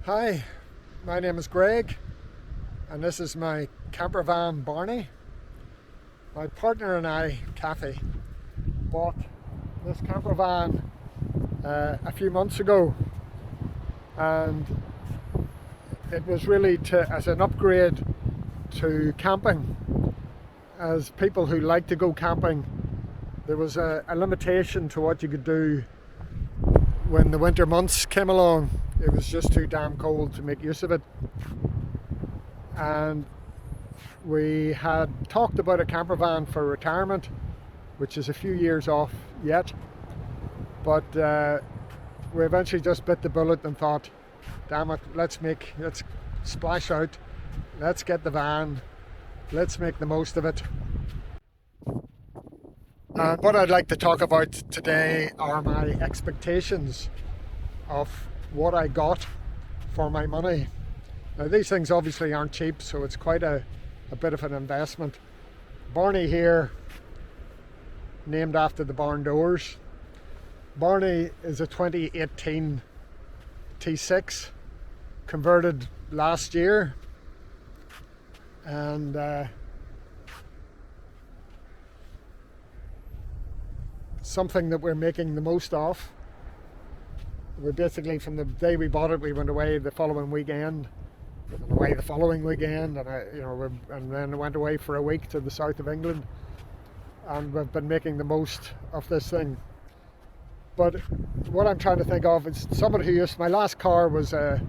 Hi, my name is Greg and this is my camper van Barney. My partner and I, Kathy, bought this camper van a few months ago, and it was really as an upgrade to camping. As people who like to go camping, there was a limitation to what you could do when the winter months came along. It was just too damn cold to make use of it. And we had talked about a camper van for retirement, which is a few years off yet. But we eventually just bit the bullet and thought, damn it, let's splash out, let's get the van, let's make the most of it. And what I'd like to talk about today are my expectations of what I got for my money. Now, these things obviously aren't cheap, so it's quite a bit of an investment. Barney here, named after the barn doors. Barney is a 2018 T6, converted last year, and something that we're making the most of. We basically, from the day we bought it, we went away the following weekend. We went away the following weekend, and then went away for a week to the south of England, and we've been making the most of this thing. But what I'm trying to think of is somebody who used, my last car was a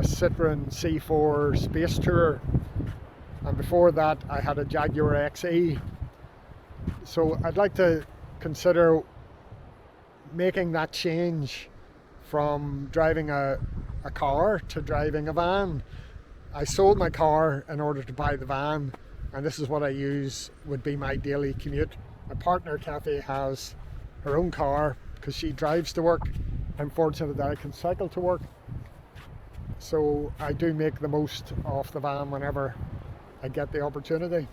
Citroen C4 Space Tourer, and before that I had a Jaguar XE. So I'd like to consider making that change from driving a car to driving a van. I sold my car in order to buy the van, and this is what I use, would be my daily commute. My partner Kathy has her own car because she drives to work. I'm fortunate that I can cycle to work, so I do make the most of the van whenever I get the opportunity.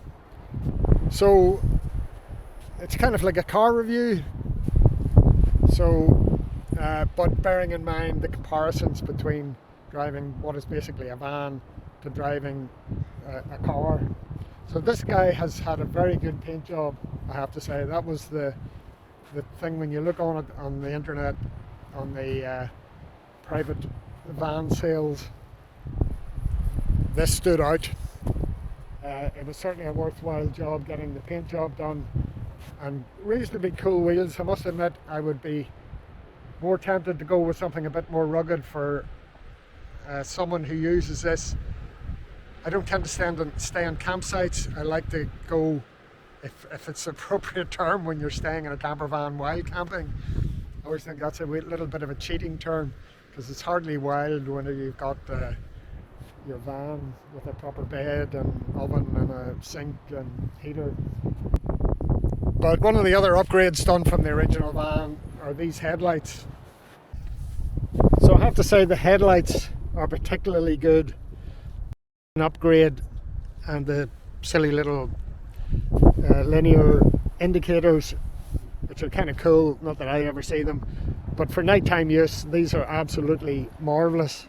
So it's kind of like a car review. So but bearing in mind the comparisons between driving what is basically a van to driving a car. So this guy has had a very good paint job, I have to say. That was the thing when you look on it on the internet, on the private van sales, this stood out. It was certainly a worthwhile job getting the paint job done, and reasonably cool wheels. I must admit, I would be more tempted to go with something a bit more rugged for someone who uses this. I don't tend to stay on campsites. I like to go, if it's an appropriate term, when you're staying in a camper van while camping. I always think that's a little bit of a cheating term, because it's hardly wild when you've got your van with a proper bed and oven and a sink and heater. But one of the other upgrades done from the original van are these headlights. So I have to say the headlights are particularly good. An upgrade, and the silly little linear indicators, which are kind of cool, not that I ever see them, but for nighttime use these are absolutely marvellous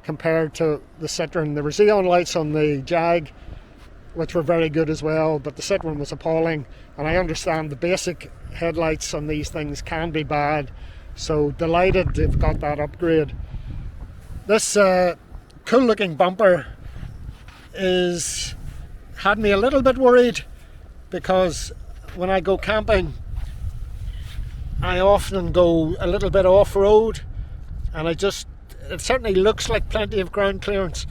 compared to the Citroen. There were xenon lights on the Jag which were very good as well, but the Citroen was appalling, and I understand the basic headlights on these things can be bad, so delighted they've got that upgrade. This cool looking bumper had me a little bit worried, because when I go camping I often go a little bit off-road, and it certainly looks like plenty of ground clearance.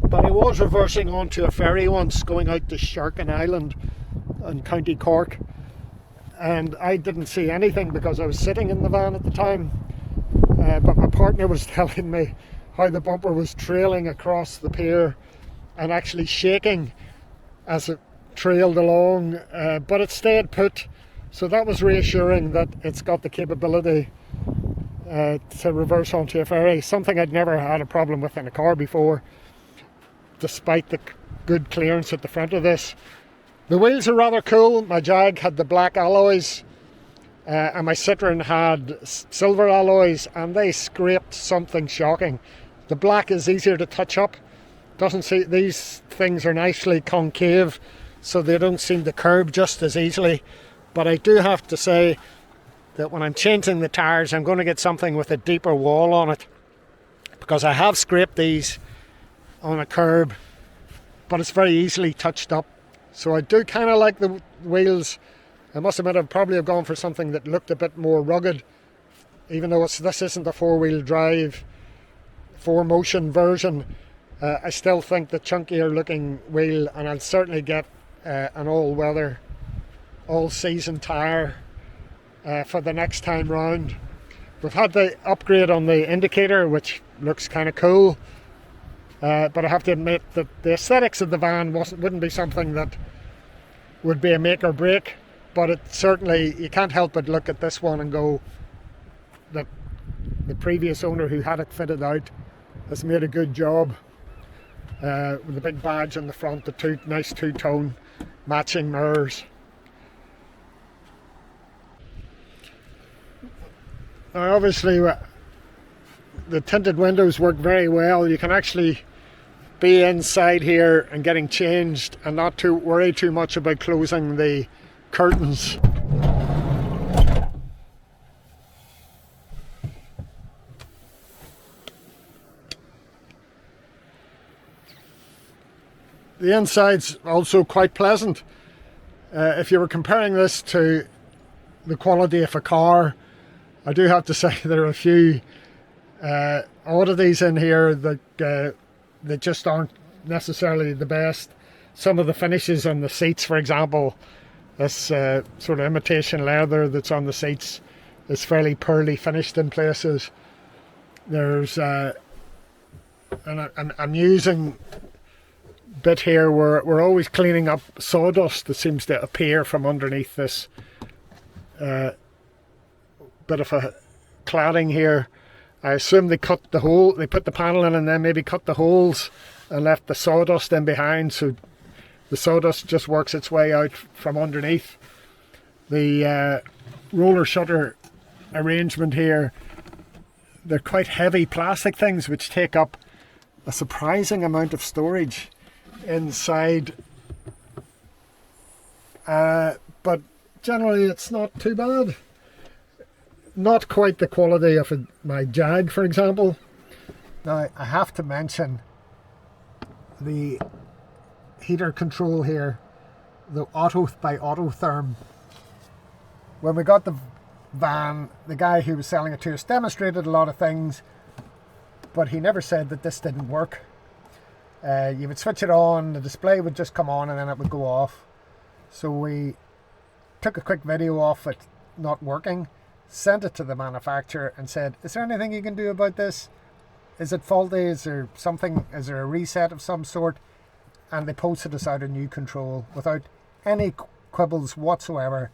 But I was reversing onto a ferry once, going out to Sharkin Island in County Cork, and I didn't see anything because I was sitting in the van at the time, but my partner was telling me how the bumper was trailing across the pier and actually shaking as it trailed along, but it stayed put, so that was reassuring that it's got the capability to reverse onto a ferry, something I'd never had a problem with in a car before, despite the good clearance at the front of this. The wheels are rather cool. My Jag had the black alloys, and my Citroen had silver alloys, and they scraped something shocking. The black is easier to touch up. Doesn't see, these things are nicely concave, so they don't seem to curb just as easily. But I do have to say that when I'm changing the tyres, I'm going to get something with a deeper wall on it, because I have scraped these on a curb, but it's very easily touched up. So I do kind of like the wheels. I must admit, I'd probably have gone for something that looked a bit more rugged, even though this isn't a four-wheel drive, four-motion version. I still think the chunkier looking wheel, and I'll certainly get an all-weather, all-season tyre for the next time round. We've had the upgrade on the indicator, which looks kind of cool, but I have to admit that the aesthetics of the van wouldn't be something that would be a make or break, but it certainly, you can't help but look at this one and go that the previous owner who had it fitted out has made a good job, with the big badge on the front, the nice two-tone matching mirrors. Now obviously the tinted windows work very well. You can actually be inside here and getting changed and not to worry too much about closing the curtains. The inside's also quite pleasant. If you were comparing this to the quality of a car, I do have to say there are a few oddities in here that just aren't necessarily the best. Some of the finishes on the seats, for example, this sort of imitation leather that's on the seats is fairly poorly finished in places. There's an amusing bit here where we're always cleaning up sawdust that seems to appear from underneath this bit of a cladding here. I assume they cut the hole, they put the panel in and then maybe cut the holes and left the sawdust in behind, so the sawdust just works its way out from underneath. The roller shutter arrangement here, they're quite heavy plastic things which take up a surprising amount of storage inside, but generally it's not too bad. Not quite the quality of my Jag, for example. Now I have to mention the heater control here, the Auto by Autotherm. When we got the van, the guy who was selling it to us demonstrated a lot of things, but he never said that this didn't work. You would switch it on, the display would just come on and then it would go off. So we took a quick video of it not working, sent it to the manufacturer and said, is there anything you can do about this? Is it faulty? Is there something? Is there a reset of some sort? And they posted us out a new control without any quibbles whatsoever.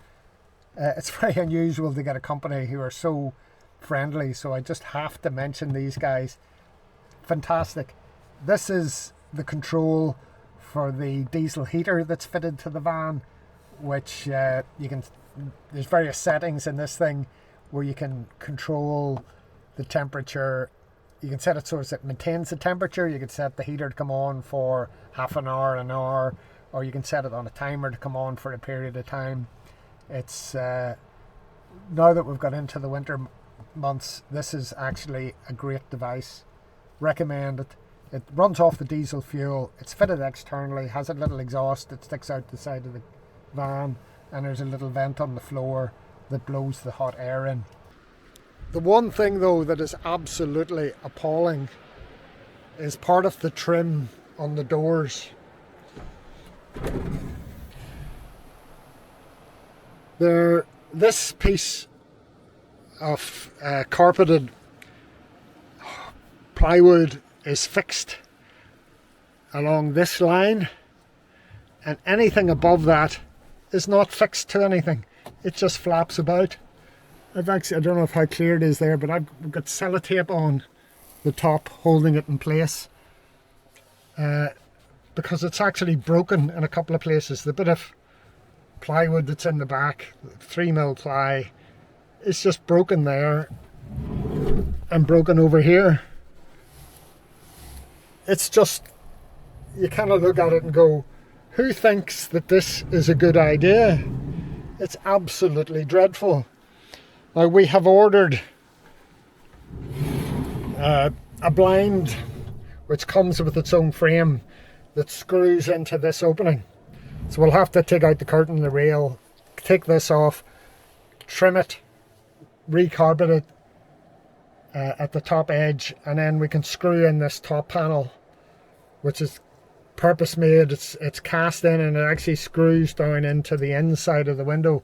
It's very unusual to get a company who are so friendly, so I just have to mention these guys. Fantastic. This is the control for the diesel heater that's fitted to the van, which you can, there's various settings in this thing where you can control the temperature. You can set it so as it maintains the temperature. You can set the heater to come on for half an hour, or you can set it on a timer to come on for a period of time. It's now that we've got into the winter months, this is actually a great device. Recommend it. It runs off the diesel fuel. It's fitted externally, has a little exhaust that sticks out the side of the van, and there's a little vent on the floor that blows the hot air in. The one thing though that is absolutely appalling is part of the trim on the doors. This piece of carpeted plywood is fixed along this line, and anything above that is not fixed to anything. It just flaps about. I don't know how clear it is there, but I've got sellotape on the top holding it in place, because it's actually broken in a couple of places. The bit of plywood that's in the back, 3mm ply, is just broken there and broken over here. it's just, you kind of look at it and go, who thinks that this is a good idea? It's absolutely dreadful. Now, we have ordered a blind which comes with its own frame that screws into this opening. So we'll have to take out the curtain, the rail, take this off, trim it, recarpet it at the top edge, and then we can screw in this top panel, which is purpose made. It's cast in and it actually screws down into the inside of the window.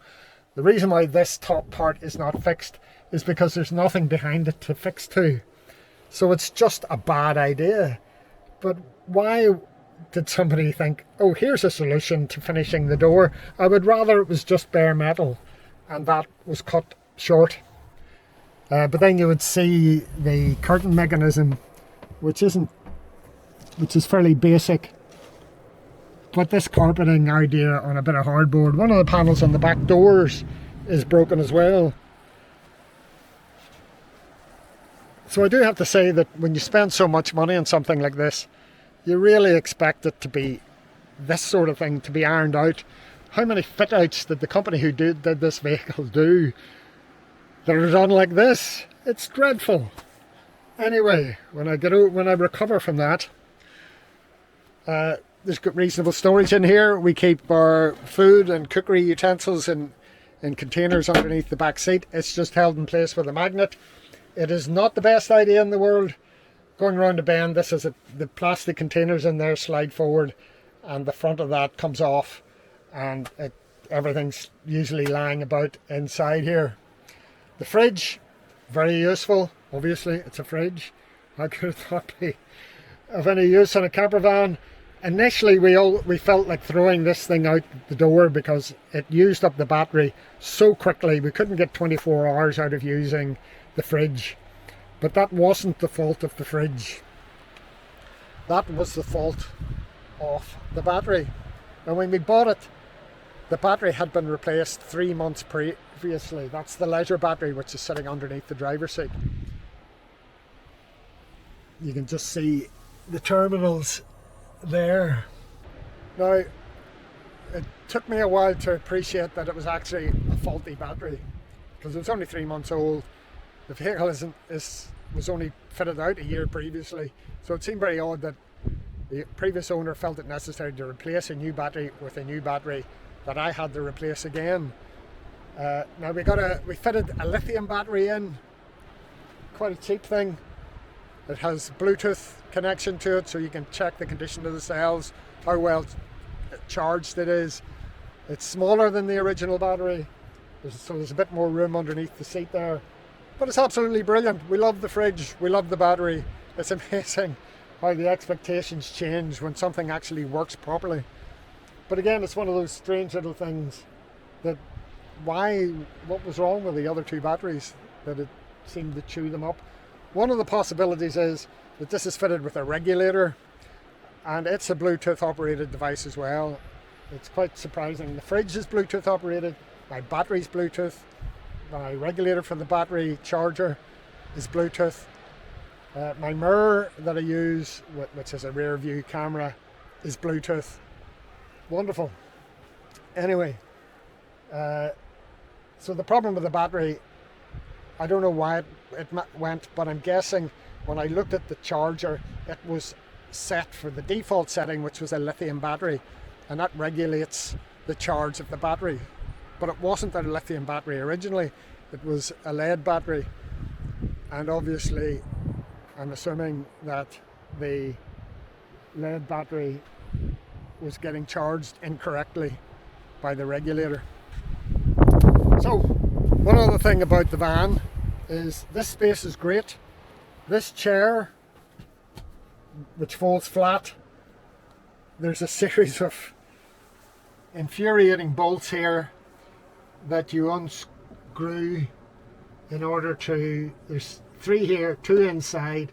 The reason why this top part is not fixed is because there's nothing behind it to fix to. So it's just a bad idea. But why did somebody think, oh, here's a solution to finishing the door? I would rather it was just bare metal and that was cut short. But then you would see the curtain mechanism, which is fairly basic. But this carpeting idea on a bit of hardboard, one of the panels on the back doors is broken as well. So I do have to say that when you spend so much money on something like this, you really expect it to be this sort of thing, to be ironed out. How many fit outs did the company who did this vehicle do that are done like this? It's dreadful. Anyway, when I recover from that, there's got reasonable storage in here. We keep our food and cookery utensils in containers underneath the back seat. It's just held in place with a magnet. It is not the best idea in the world. Going around the bend, the plastic containers in there slide forward and the front of that comes off, and everything's usually lying about inside here. The fridge, very useful. Obviously, it's a fridge. How could it not be of any use on a camper van? Initially, we felt like throwing this thing out the door because it used up the battery so quickly. We couldn't get 24 hours out of using the fridge. But that wasn't the fault of the fridge. That was the fault of the battery. And when we bought it, the battery had been replaced 3 months previously. That's the leisure battery, which is sitting underneath the driver's seat. You can just see the terminals there. Now, it took me a while to appreciate that it was actually a faulty battery, because it was only 3 months old. The vehicle was only fitted out a year previously, so it seemed very odd that the previous owner felt it necessary to replace a new battery with a new battery that I had to replace again. Now we fitted a lithium battery in, quite a cheap thing. It has Bluetooth connection to it, so you can check the condition of the cells, how well charged it is. It's smaller than the original battery, so there's a bit more room underneath the seat there. But it's absolutely brilliant. We love the fridge, we love the battery. It's amazing how the expectations change when something actually works properly. But again, it's one of those strange little things that what was wrong with the other two batteries that it seemed to chew them up. One of the possibilities is that this is fitted with a regulator, and it's a Bluetooth operated device as well. It's quite surprising. The fridge is Bluetooth operated, my battery's Bluetooth, my regulator for the battery charger is Bluetooth. My mirror that I use, which is a rear view camera, is Bluetooth. Wonderful. Anyway, so the problem with the battery, I don't know why it went, but I'm guessing when I looked at the charger, it was set for the default setting, which was a lithium battery, and that regulates the charge of the battery. But it wasn't a lithium battery originally, it was a lead battery. And obviously, I'm assuming that the lead battery was getting charged incorrectly by the regulator. So, one other thing about the van is this space is great. This chair, which folds flat, there's a series of infuriating bolts here that you unscrew in order to, there's 3 here, 2 inside.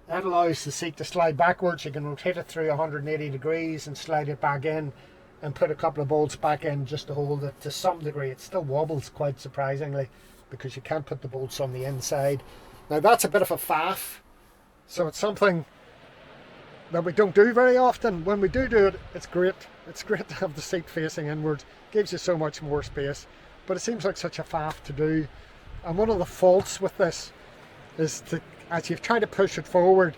That allows the seat to slide backwards. You can rotate it through 180 degrees and slide it back in and put a couple of bolts back in just to hold it to some degree. It still wobbles quite surprisingly because you can't put the bolts on the inside. Now that's a bit of a faff, so it's something that we don't do very often. When we do it, it's great. It's great to have the seat facing inwards. Gives you so much more space. But it seems like such a faff to do. And one of the faults with this is to, as you've tried to push it forward,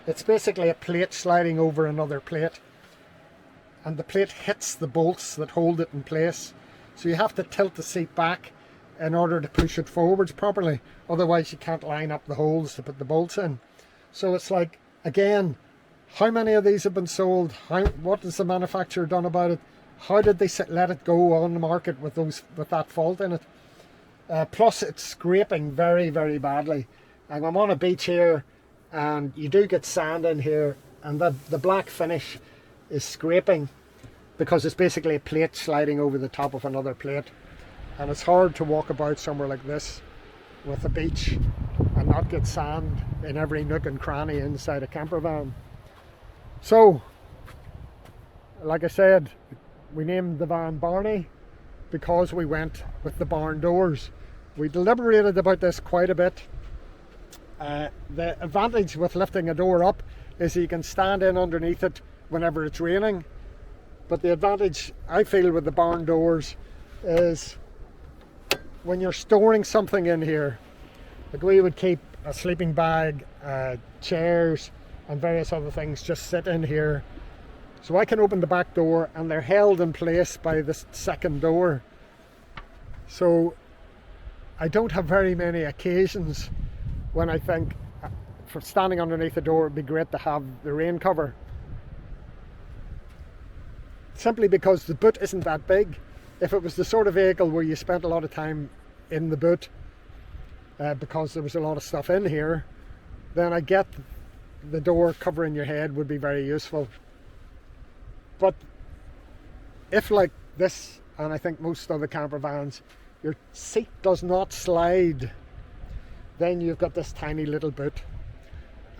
it's basically a plate sliding over another plate. And the plate hits the bolts that hold it in place. So you have to tilt the seat back in order to push it forwards properly. Otherwise you can't line up the holes to put the bolts in. So it's like, again, how many of these have been sold? What has the manufacturer done about it? How did they let it go on the market with that fault in it? Plus it's scraping very, very badly. And I'm on a beach here, and you do get sand in here, and the black finish is scraping because it's basically a plate sliding over the top of another plate. And it's hard to walk about somewhere like this with a beach and not get sand in every nook and cranny inside a camper van. So, like I said, we named the van Barney because we went with the barn doors. We deliberated about this quite a bit. The advantage with lifting a door up is you can stand in underneath it whenever it's raining. But the advantage I feel with the barn doors is when you're storing something in here, like we would keep a sleeping bag, chairs and various other things just sit in here. So I can open the back door and they're held in place by the second door. So I don't have very many occasions when I think for standing underneath the door it'd be great to have the rain cover. Simply because the boot isn't that big. If it was the sort of vehicle where you spent a lot of time in the boot because there was a lot of stuff in here, then I get the door covering your head would be very useful. But if like this, and I think most other camper vans, your seat does not slide, then you've got this tiny little boot.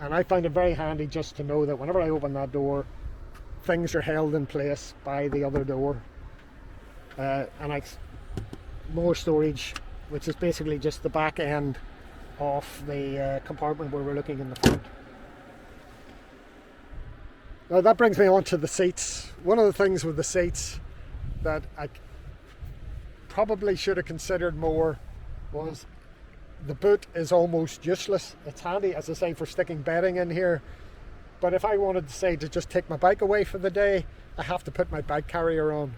And I find it very handy just to know that whenever I open that door, things are held in place by the other door. And more storage, which is basically just the back end of the compartment where we're looking in the front. Now that brings me on to the seats. One of the things with the seats that I probably should have considered more was the boot is almost useless. It's handy, as I say, for sticking bedding in here. But if I wanted to say to just take my bike away for the day, I have to put my bike carrier on.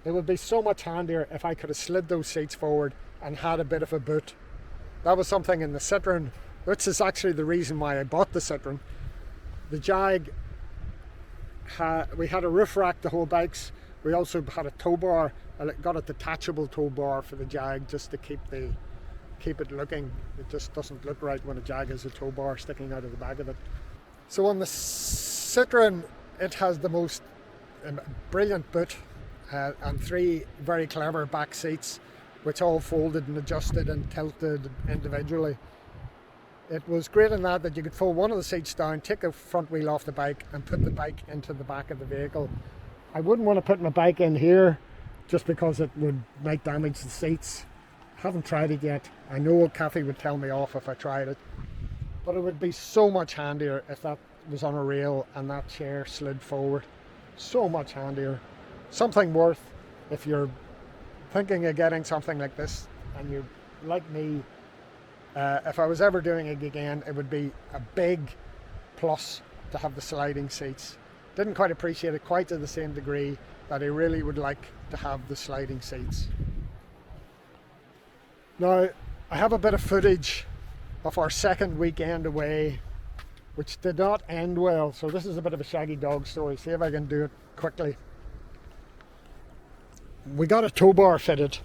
It would be so much handier if I could have slid those seats forward and had a bit of a boot. That was something in the Citroen, which is actually the reason why I bought the Citroen. The Jag, we had a roof rack to hold bikes. We also had a tow bar. I got a detachable tow bar for the Jag just to keep it looking. It just doesn't look right when a Jag has a tow bar sticking out of the back of it. So on the Citroen, it has the most brilliant boot and three very clever back seats, which all folded and adjusted and tilted individually. It was great in that you could fold one of the seats down, take the front wheel off the bike and put the bike into the back of the vehicle. I wouldn't want to put my bike in here just because it would might damage the seats. Haven't tried it yet. I know Kathy would tell me off if I tried it. But it would be so much handier if that was on a rail and that chair slid forward. So much handier. Something worth, if you're thinking of getting something like this and you like me, if I was ever doing it again, it would be a big plus to have the sliding seats. Didn't quite appreciate it quite to the same degree that I really would like to have the sliding seats. Now, I have a bit of footage of our second weekend away, which did not end well. So this is a bit of a shaggy dog story. See if I can do it quickly. We got a tow bar fitted.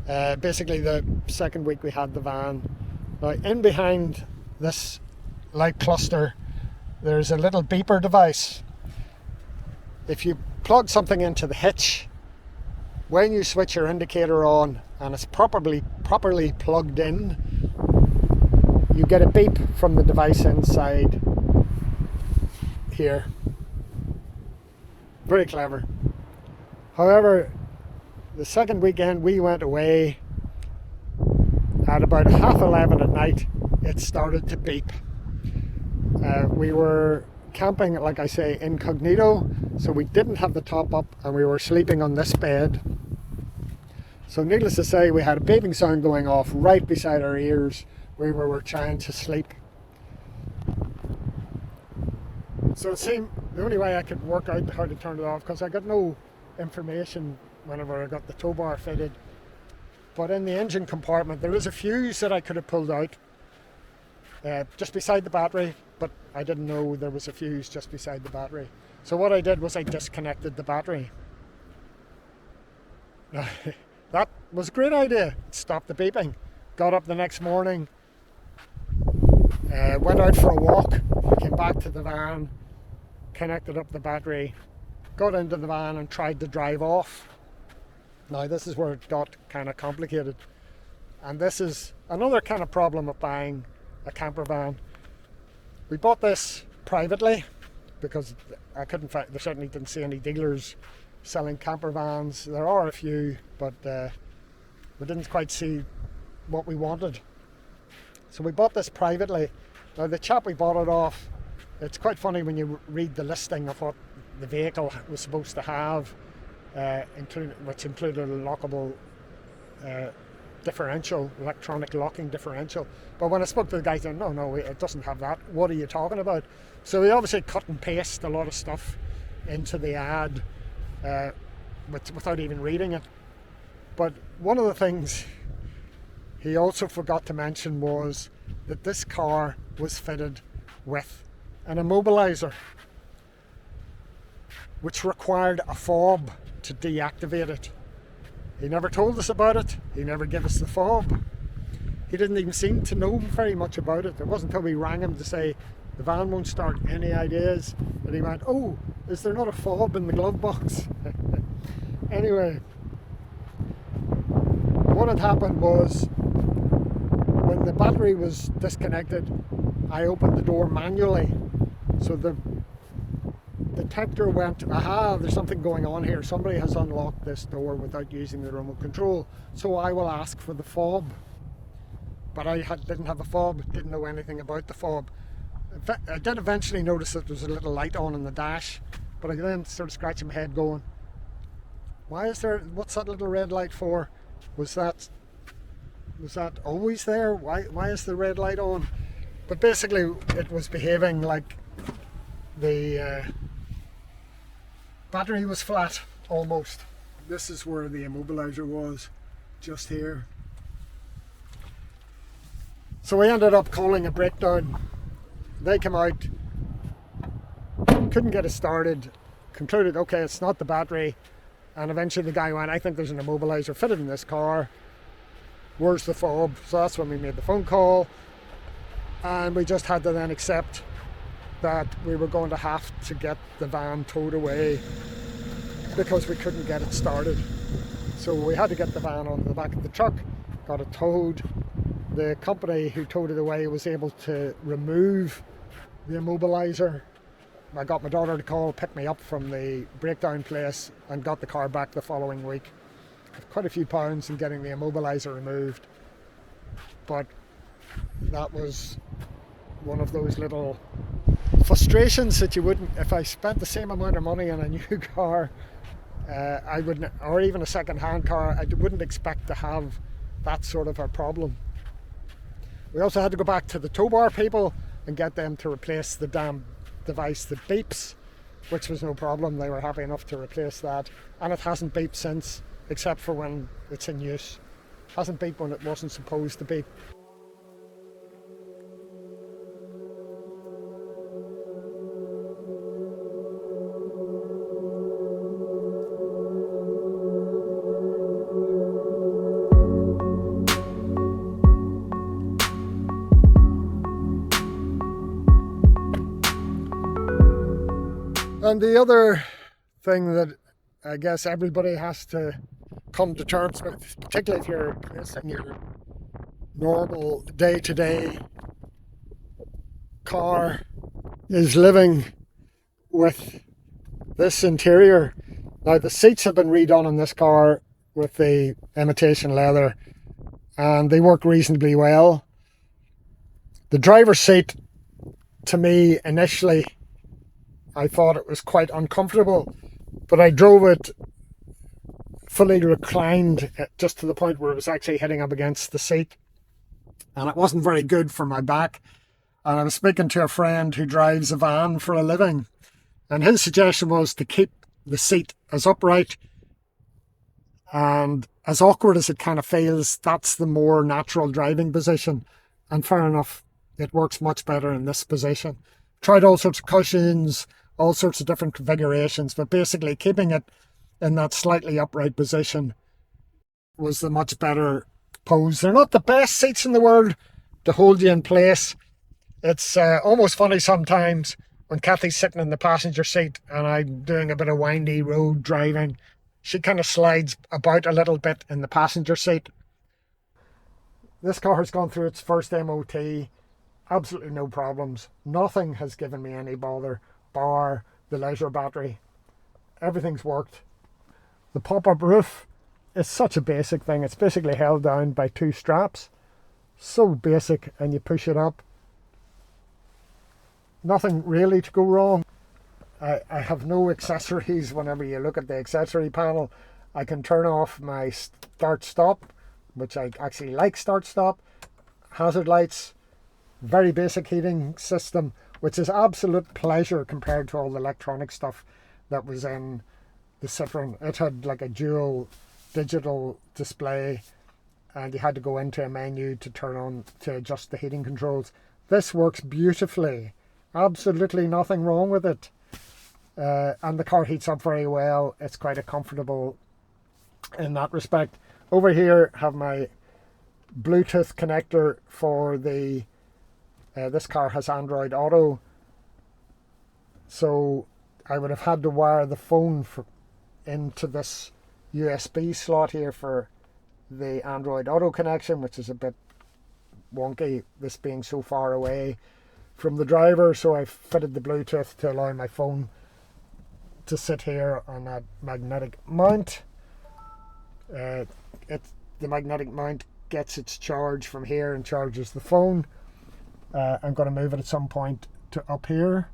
Basically the second week we had the van. Now in behind this light cluster there's a little beeper device. If you plug something into the hitch, when you switch your indicator on and it's properly plugged in, you get a beep from the device inside here. Very clever. However, the second weekend we went away at about 11:30 at night, it started to beep. We were camping, like I say, incognito, so we didn't have the top up and we were sleeping on this bed. So needless to say, we had a beeping sound going off right beside our ears where we were trying to sleep. So it seemed the only way I could work out how to turn it off, because I got no information whenever I got the tow bar fitted. But in the engine compartment there is a fuse that I could have pulled out just beside the battery, but I didn't know there was a fuse just beside the battery. So what I did was I disconnected the battery. That was a great idea. It stopped the beeping. Got up the next morning, went out for a walk, came back to the van, connected up the battery, got into the van and tried to drive off. Now this is where it got kind of complicated, and this is another kind of problem of buying a camper van. We bought this privately because I couldn't find, there certainly didn't see any dealers selling camper vans. There are a few, but we didn't quite see what we wanted. So we bought this privately. Now the chap we bought it off, it's quite funny when you read the listing of what the vehicle was supposed to have, which included a lockable differential, electronic locking differential. But when I spoke to the guy, he said, no, it doesn't have that. What are you talking about? So we obviously cut and paste a lot of stuff into the ad without even reading it. But one of the things he also forgot to mention was that this car was fitted with an immobilizer, which required a fob to deactivate it. He never told us about it. He never gave us the fob. He didn't even seem to know very much about it. It wasn't until we rang him to say the van won't start, any ideas, that he went, oh, is there not a fob in the glove box? Anyway, what had happened was when the battery was disconnected, I opened the door manually. So the detector went, aha, there's something going on here. Somebody has unlocked this door without using the remote control. So I will ask for the fob. But I didn't have a fob, didn't know anything about the fob. I did eventually notice that there was a little light on in the dash, but I then started scratching my head going, what's that little red light for? Was that always there? Why is the red light on? But basically it was behaving like the battery was flat almost. This is where the immobilizer was, just here. So we ended up calling a breakdown. They came out, couldn't get it started, concluded, okay, it's not the battery, and eventually the guy went, I think there's an immobilizer fitted in this car. Where's the fob? So that's when we made the phone call, and we just had to then accept that we were going to have to get the van towed away because we couldn't get it started. So we had to get the van onto the back of the truck, got it towed. The company who towed it away was able to remove the immobilizer. I got my daughter to call, pick me up from the breakdown place, and got the car back the following week. Quite a few pounds in getting the immobilizer removed, but that was one of those little frustrations that you wouldn't, if I spent the same amount of money on a new car, I wouldn't, or even a second-hand car, I wouldn't expect to have that sort of a problem. We also had to go back to the tow bar people and get them to replace the damn device that beeps, which was no problem. They were happy enough to replace that, and it hasn't beeped since, except for when it's in use. It hasn't beeped when it wasn't supposed to beep. And the other thing that I guess everybody has to come to terms with, particularly if you're replacing your normal day-to-day car, is living with this interior. Now the seats have been redone in this car with the imitation leather, and they work reasonably well. The driver's seat to me initially, I thought it was quite uncomfortable, but I drove it fully reclined just to the point where it was actually hitting up against the seat, and it wasn't very good for my back. And I was speaking to a friend who drives a van for a living, and his suggestion was to keep the seat as upright and as awkward as it kind of feels. That's the more natural driving position, and fair enough, it works much better in this position. Tried all sorts of cushions, all sorts of different configurations, but basically keeping it in that slightly upright position was the much better pose. They're not the best seats in the world to hold you in place. It's almost funny sometimes when Kathy's sitting in the passenger seat and I'm doing a bit of windy road driving. She kind of slides about a little bit in the passenger seat. This car has gone through its first MOT. Absolutely no problems. Nothing has given me any bother, bar the leisure battery. Everything's worked. The pop-up roof is such a basic thing. It's basically held down by two straps. So basic, and you push it up. Nothing really to go wrong. I have no accessories. Whenever you look at the accessory panel, I can turn off my start-stop, which I actually like start-stop. Hazard lights, very basic heating system, which is absolute pleasure compared to all the electronic stuff that was in the Citroen. It had like a dual digital display, and you had to go into a menu to turn on to adjust the heating controls. This works beautifully. Absolutely nothing wrong with it. And the car heats up very well. It's quite a comfortable in that respect. Over here have my Bluetooth connector for the this car has Android Auto, so I would have had to wire the phone into this USB slot here for the Android Auto connection, which is a bit wonky, this being so far away from the driver. So I fitted the Bluetooth to allow my phone to sit here on that magnetic mount. The magnetic mount gets its charge from here and charges the phone. I'm going to move it at some point to up here.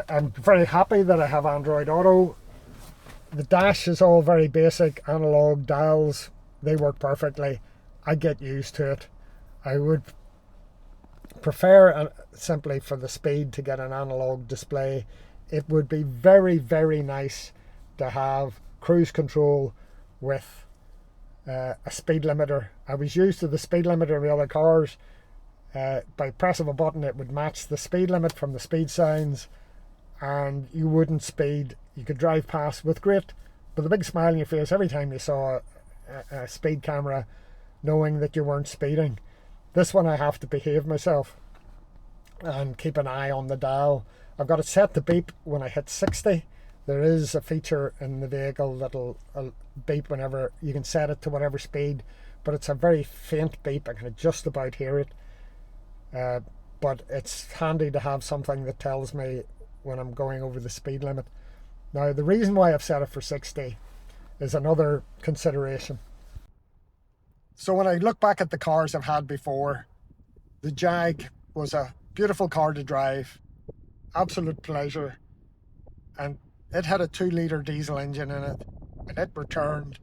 I'm very happy that I have Android Auto. The dash is all very basic analog dials. They work perfectly. I get used to it. I would prefer simply for the speed to get an analog display. It would be very, very nice to have cruise control with a speed limiter. I was used to the speed limiter of the other cars. By pressing a button, it would match the speed limit from the speed signs, and you wouldn't speed. You could drive past with great, but a big smile on your face every time you saw a speed camera, knowing that you weren't speeding. This one I have to behave myself and keep an eye on the dial. I've got it set to beep when I hit 60. There is a feature in the vehicle that'll beep whenever you can set it to whatever speed, but it's a very faint beep. I can just about hear it, but it's handy to have something that tells me when I'm going over the speed limit. Now, the reason why I've set it for 60 is another consideration. So when I look back at the cars I've had before, the Jag was a beautiful car to drive, absolute pleasure, and it had a 2-litre diesel engine in it, and it returned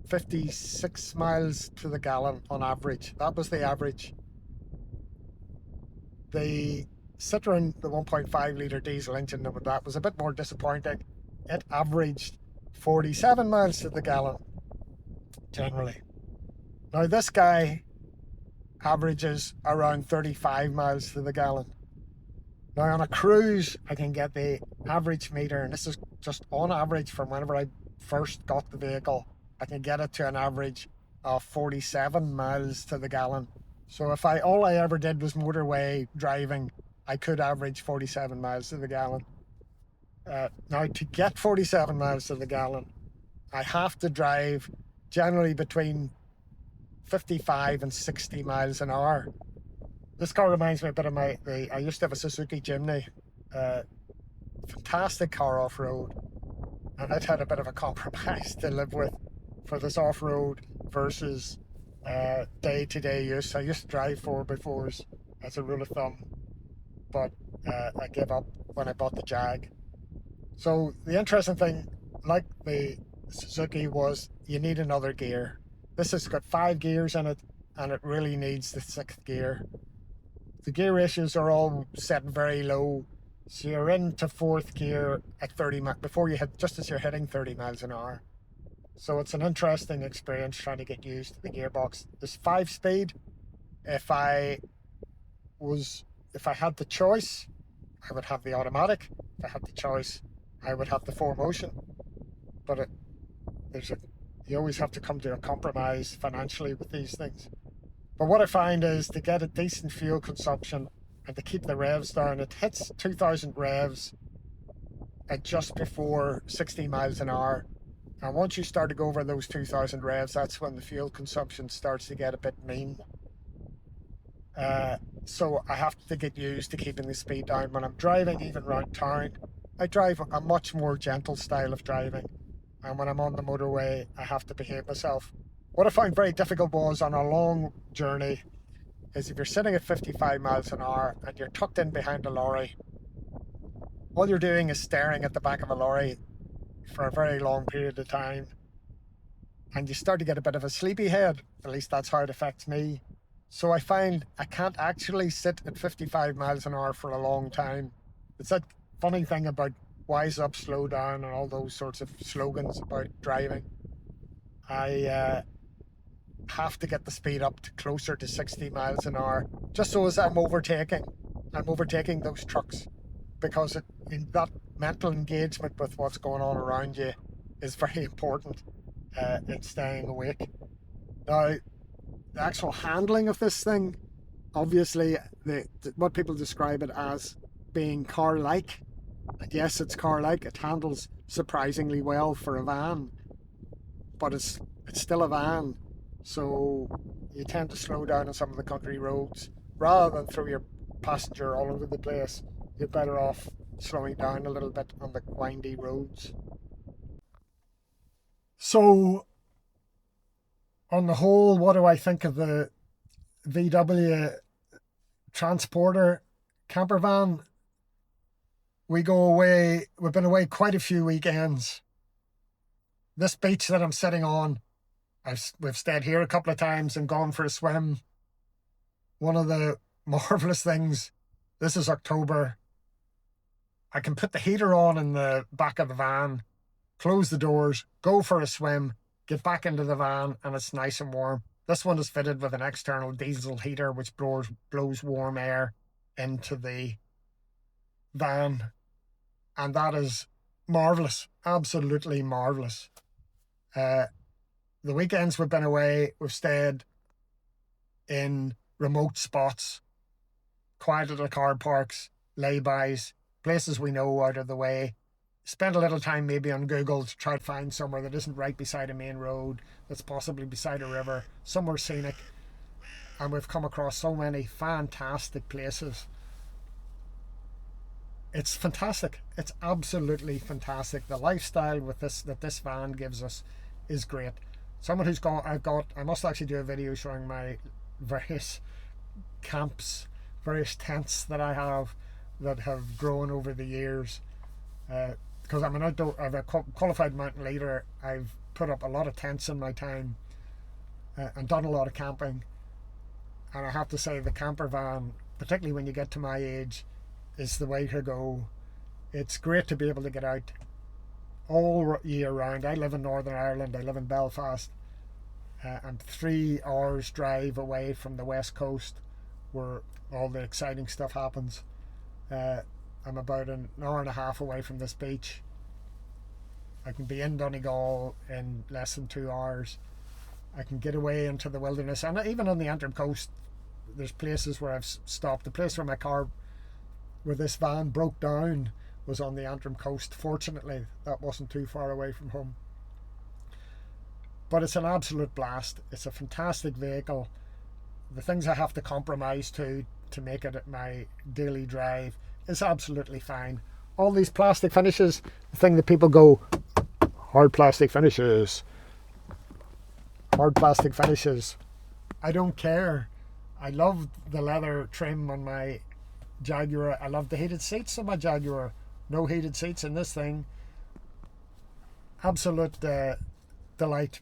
56 miles to the gallon on average. That was the average. The Citroen, the 1.5-litre diesel engine, that was a bit more disappointing. It averaged 47 miles to the gallon, generally. Now this guy averages around 35 miles to the gallon. Now on a cruise, I can get the average meter, and this is just on average from whenever I first got the vehicle, I can get it to an average of 47 miles to the gallon. So if all I ever did was motorway driving, I could average 47 miles to the gallon. Now to get 47 miles to the gallon, I have to drive generally between 55 and 60 miles an hour. This car reminds me a bit of I used to have a Suzuki Jimny, fantastic car off-road, and it had a bit of a compromise to live with for this off-road versus day-to-day use. I used to drive 4x4s as a rule of thumb, but I gave up when I bought the Jag. So the interesting thing, like the Suzuki, was you need another gear. This has got 5 gears in it, and it really needs the 6th gear. The gear ratios are all set very low, so you're into 4th gear at 30 before you hit, just as you're hitting 30 miles an hour. So it's an interesting experience trying to get used to the gearbox. There's 5-speed. If I was, if I had the choice, I would have the automatic. If I had the choice, I would have the 4Motion. But you always have to come to a compromise financially with these things. But what I find is to get a decent fuel consumption and to keep the revs down, it hits 2,000 revs at just before 60 miles an hour. And once you start to go over those 2,000 revs, that's when the fuel consumption starts to get a bit mean. So I have to get used to keeping the speed down. When I'm driving, even around town, I drive a much more gentle style of driving. And when I'm on the motorway, I have to behave myself. What I found very difficult was on a long journey is if you're sitting at 55 miles an hour and you're tucked in behind a lorry, all you're doing is staring at the back of a lorry for a very long period of time. And you start to get a bit of a sleepy head. At least that's how it affects me. So I find I can't actually sit at 55 miles an hour for a long time. It's that funny thing about wise up, slow down, and all those sorts of slogans about driving. I have to get the speed up to closer to 60 miles an hour, just so as I'm overtaking those trucks, because in that mental engagement with what's going on around you is very important in staying awake. Now, the actual handling of this thing, obviously, what people describe it as being car-like. And yes, it's car-like. It handles surprisingly well for a van, but it's still a van. So you tend to slow down on some of the country roads rather than throw your passenger all over the place. You're better off slowing down a little bit on the windy roads. So on the whole, what do I think of the VW Transporter camper van? We've been away quite a few weekends. This beach that I'm sitting on, we've stayed here a couple of times and gone for a swim. One of the marvelous things, this is October, I can put the heater on in the back of the van, close the doors, go for a swim, get back into the van, and it's nice and warm. This one is fitted with an external diesel heater which blows warm air into the van, and that is marvelous, absolutely marvelous. The weekends we've been away, we've stayed in remote spots, quiet little car parks, laybys, places we know out of the way. Spend a little time maybe on Google to try to find somewhere that isn't right beside a main road, that's possibly beside a river, somewhere scenic. And we've come across so many fantastic places. It's fantastic. It's absolutely fantastic. The lifestyle with that this van gives us is great. Someone who's I must actually do a video showing my various camps, various tents that I have that have grown over the years. Because I'm a qualified mountain leader, I've put up a lot of tents in my time and done a lot of camping. And I have to say the camper van, particularly when you get to my age, is the way to go. It's great to be able to get out all year round. I live in Northern Ireland. I live in Belfast. I'm 3 hours drive away from the west coast where all the exciting stuff happens. I'm about an hour and a half away from this beach. I can be in Donegal in less than 2 hours. I can get away into the wilderness, and even on the Antrim coast there's places where I've stopped. The place where this van broke down was on the Antrim coast. Fortunately, that wasn't too far away from home. But it's an absolute blast. It's a fantastic vehicle. The things I have to compromise to make it my daily drive is absolutely fine. All these plastic finishes, the thing that people go, hard plastic finishes. I don't care. I love the leather trim on my Jaguar. I love the heated seats on my Jaguar. No heated seats in this thing. Absolute delight.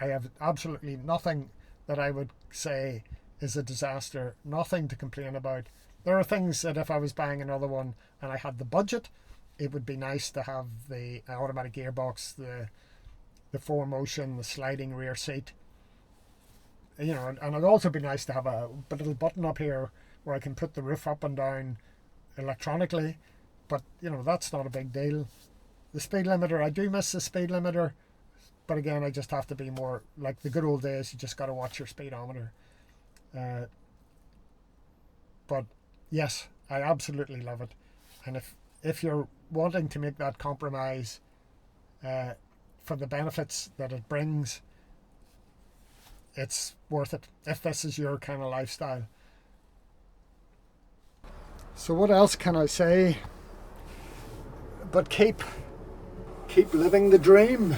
I have absolutely nothing that I would say is a disaster. Nothing to complain about. There are things that if I was buying another one and I had the budget, it would be nice to have the automatic gearbox, the 4Motion, the sliding rear seat. You know, and it'd also be nice to have a little button up here where I can put the roof up and down electronically. But you know, that's not a big deal. The speed limiter, I do miss the speed limiter, but again, I just have to be more like the good old days. You just got to watch your speedometer. But yes, I absolutely love it. And if you're wanting to make that compromise for the benefits that it brings, it's worth it if this is your kind of lifestyle. So what else can I say? But keep living the dream.